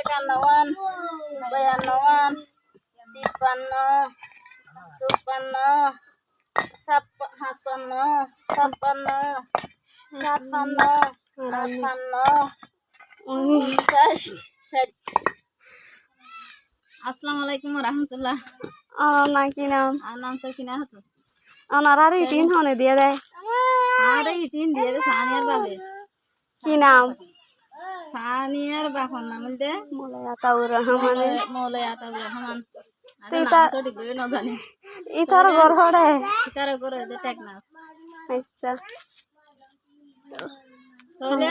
একান্নওয়ান 92 53 54 55 56 57 58 59 60। আসসালামু আলাইকুম রহমতুল্লাহ। না কি নাম? নাম সকিনা হতো। ওনার আর ইটিন হনে দিয়ে দেয়। আরে ইটিন দিয়ে দে সানিয়ার বাবে। কি নাম? সানিয়ার বাপর নাম দে মৌলানা আতাউর রহমান। মৌলানা আতাউর রহমান। তুই তা তো ডিগ্রি না জানি। ইতার ঘর হড়ে। ইতার করে দে টেকনাফ। আচ্ছা। তাহলে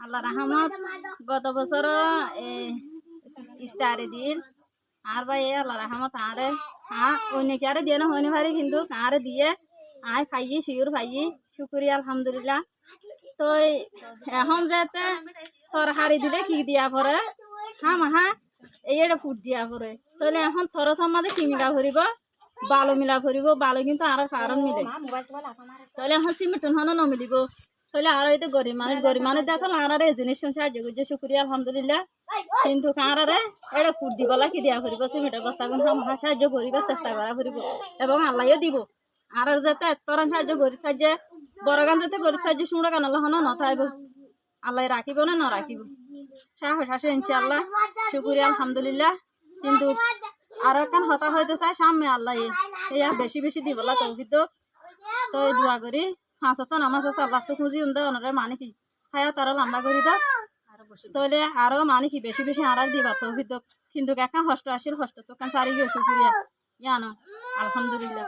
আল্লাহ রহমত গত বছর ইস্তারে দিন আর ভাই আল্লাহ রহমত আরে অনেকে আরে দিয়ে না হইনি পারি কিন্তু আরে দিয়ে আয় খাইয়ে শিউর খাইয়ে শুকুরিয়া আলহামদুলিল্লাহ। তো এখন যাতে তোর হারি দিলে কি দিয়া পরে মাহা এইটা ফুট দিয়া পরে তাহলে এখন থর সমাজে কি মিলা ভরিব বালো মিলা ভরিব বালো কিন্তু আর কারণ মিলে তাহলে এখন সিমেন্টন হন নমিলিব তাহলে আর এই গরিব মানুষ দেখো আর এই জিনিস সাহায্য করছে শুকুরিয়া আলহামদুলিল্লাহ। কিন্তু কারারে এটা ফুট দিবলা কি দিয়া ফুরিব সিমেন্টের বস্তা কিন্তু সাহায্য করিব চেষ্টা করা ফুরিব এবং আল্লাহও দিব আর যাতে তরণ সাহায্য করি সাহায্যে বড় গান যাতে করি সাহায্য শুনে গান আল্লাহ নথাইব আল্লাহ রাখিব না না রাখিব সাহস আসে ইনশাআল্লাহ শুকুরিয়া আলহামদুলিল্লাহ। কিন্তু আর কান হতা হইতে চাই সামনে আল্লাহ এই আর বেশি বেশি দিবলা তৌফিক তো দোয়া করি 5 ওয়াক্ত নামাজ আছে আল্লাহ তো খুঁজি ওনারে মানে কি হায়া তারা লম্বা করি দাও তাহলে আরো মানে কি বেশি বেশি আর দিবা তৌফিক কিন্তু একটা হষ্ট আসিল হষ্ট তো কান সারি গিয়ে শুকুরিয়া জানো আলহামদুলিল্লাহ।